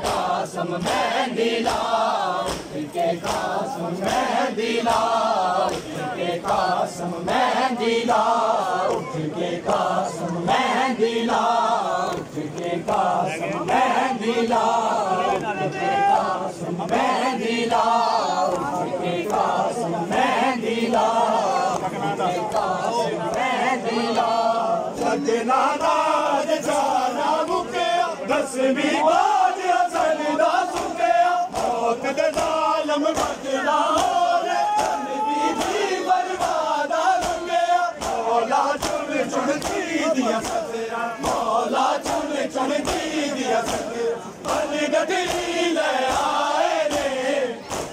Qasim Mehndiya, Oith K Qasim Mehndiya, Oith K Qasim Mehndiya, Oith K Qasim Mehndiya, Oith K Qasim Mehndiya, Oith K Qasim Mehndiya, Oith K Qasim Mehndiya, Oith K Qasim Mehndiya. Sajna naaj jana mukya, dasmi baaj asal sukya, maut de zalim bajna hore, बीबी बर्बाद हो गया, मौला चुन चुन की दिया सतरा, मौला चुन चुन की दिया सतरा, बन गठी ले आए रे,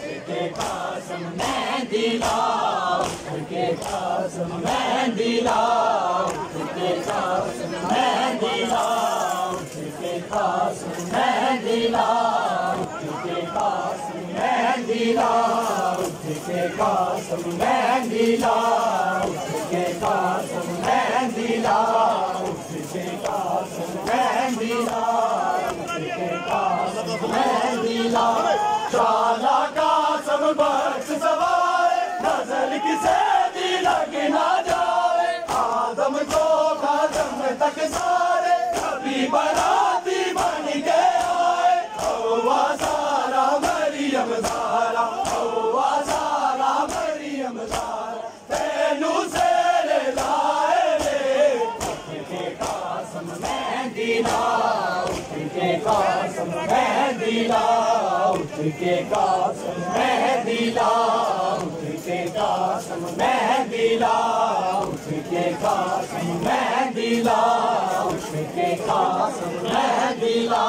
Oith K Qasim Mehndiya, Oith K Qasim Mehndiya, Oith K Qasim Mehndiya, Oith K Qasim Mehndiya, Oith K Qasim Mehndiya, Oith K Qasim Mehndiya, Oith K Qasim Mehndiya, Oith K Qasim Mehndiya, Oith K Qasim Mehndiya. शाला कासम बख्श सवाए, नजर किसे भी लग ना जाए, आदम को खादम तक सारे कभी बराती बन के आए, हवा सारा मरियम सारा, हवा सारा मरियम सारा, तेनू से ले लाए रे, Oith K Qasim Mehndiya, Oith K Qasim Mehndiya, Oith K Qasim Mehndiya, Oith K Qasim Mehndiya, Oith K Qasim Mehndiya, Oith K Qasim Mehndiya, Oith K Qasim Mehndiya,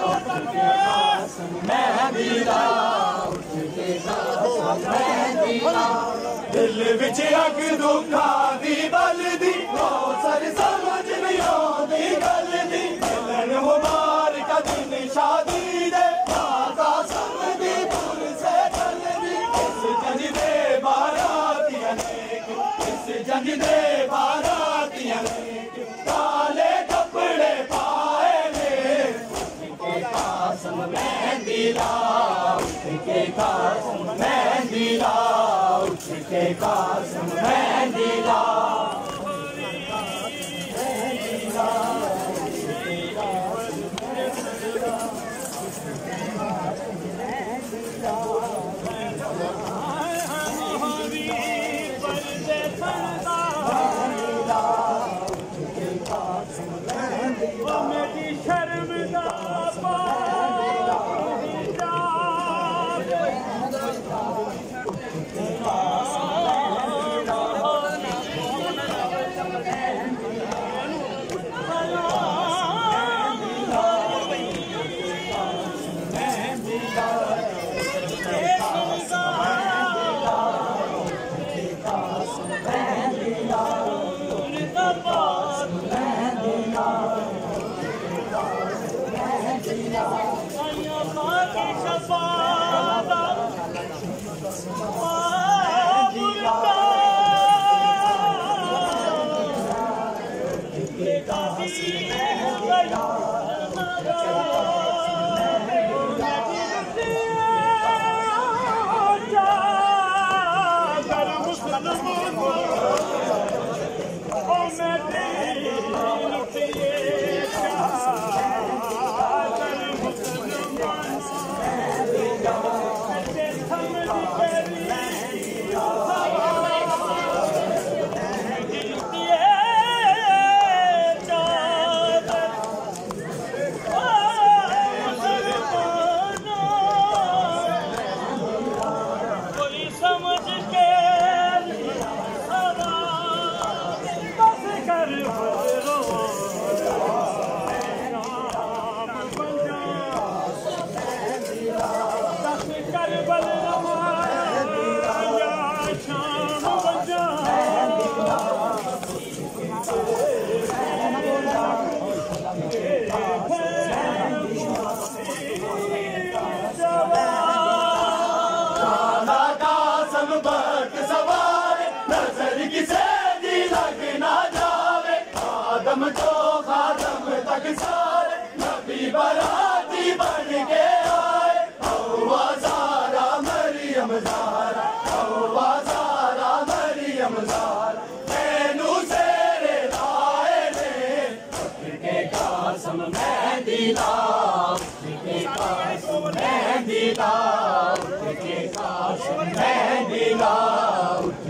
Oith K Qasim Mehndiya. दिल विच अग दुखा दी बलदी, sir समझ नहीं आती गल दी, मिलन मुबारक दिन शादी दे, कासम दी पुर से चलदी, इस जंग दे बारातियां लेक, इस जंग दे बारातियां लेक, काले कपड़े पाए ले, Oith K Qasim Mehndiya, Oith K Qasim Mehndiya, Oith K Qasim Mehndiya.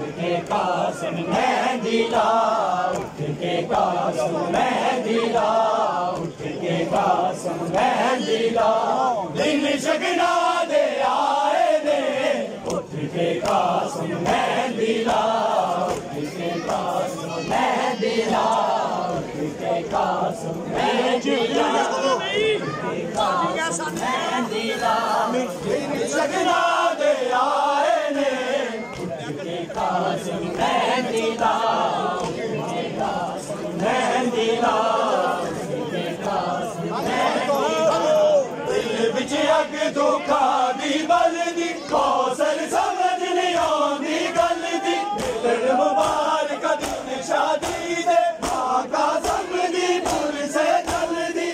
Qasim मेहंदिया उठ के कासिम मेहंदिया उठ के कासिम मेहंदिया दिन शगना दे आए ने उठ के कासिम मेहंदिया उठ के कासिम मेहंदिया उठ के कासिम मेहंदिया दिन शगना दे आए ने कासिम मेहंदिया मेहंदिया दिल विच अग धोखा दी बल दी कौसर समझ नहीं आंदी गल दी दिल मुबारक दिन शादी दे आका संग दी पुर से चल दी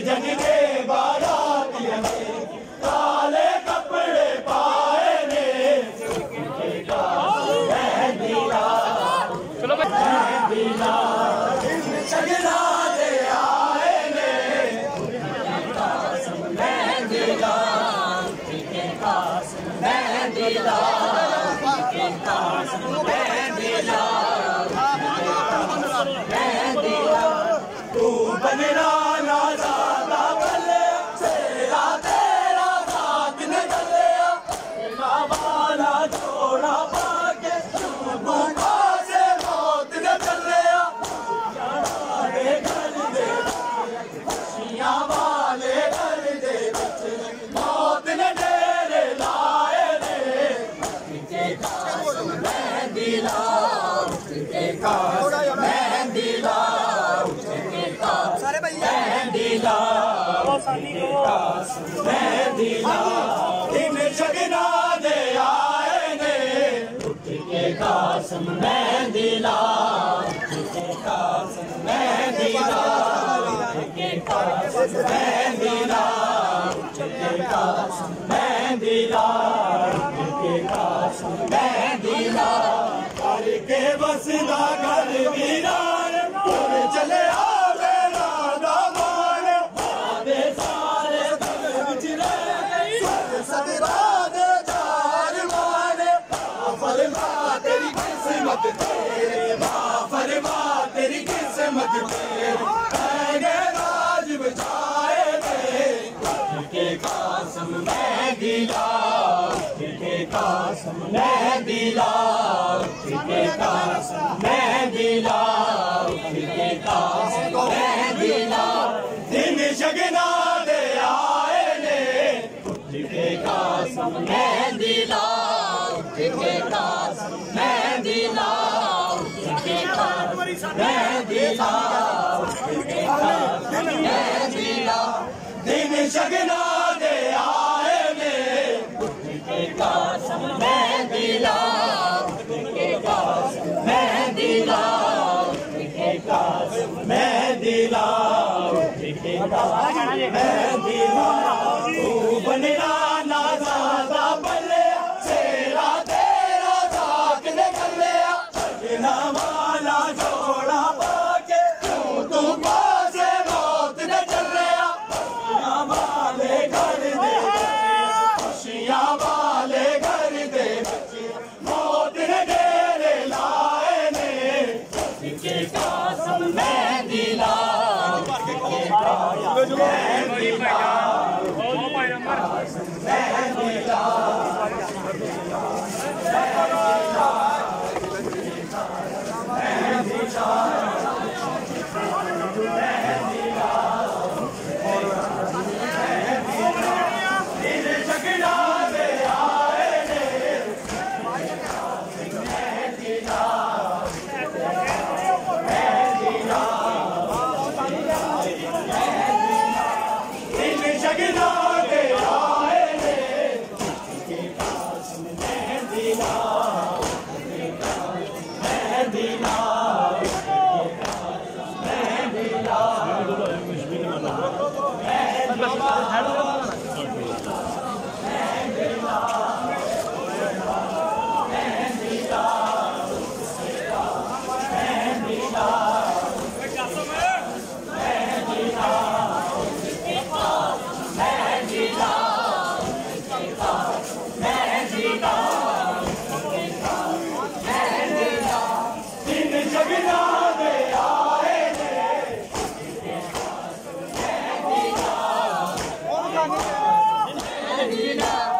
जग के बारातिया ने काले कपड़े पाए ने मेहंदिया मेहंदिया शगना दे आए ने मेहंदिया मेहंदिया मेहंदिया तू बनना इन शगना दे आए ने उठ के कासिम मेहंदिया उठ के कासिम मेहंदिया उठ के कासिम मेहंदिया उठ के कासिम मेहंदिया उठ के कासिम मेहंदिया करके बसदा घर वीरान पुर चले आवे राधा मान आदे सारे तेरी किस्मत तेरे फरमा तेरी किस्मत तेरे राज बचाए के कासिम मेहंदिया कासिम मेहंदिया उठ के कासिम मेहंदिया उठ के कासिम मेहंदिया दिन शगना दे आए ने उठ के कासिम मेहंदिया उठ के कासिम मेहंदिया उठ के कासिम मेहंदिया उठ के कासिम मेहंदिया दिन शगना दे आए ने उठ के कासिम मेहंदिया उठ के कासिम मेहंदिया उठ के कासिम मेहंदिया उठ के कासिम मेहंदिया तू बनना नाज़ादा बल्ले सेरा तेरा साथ ने कर लिया सजना वाला जोड़ा पाके तू पासे मौत ने चल लिया वाले घर दे खुशियां वाले घर दे मौत ने डेरे लाए ने के कासिम मेहंदिया के कासिम मेहंदिया Mehndiya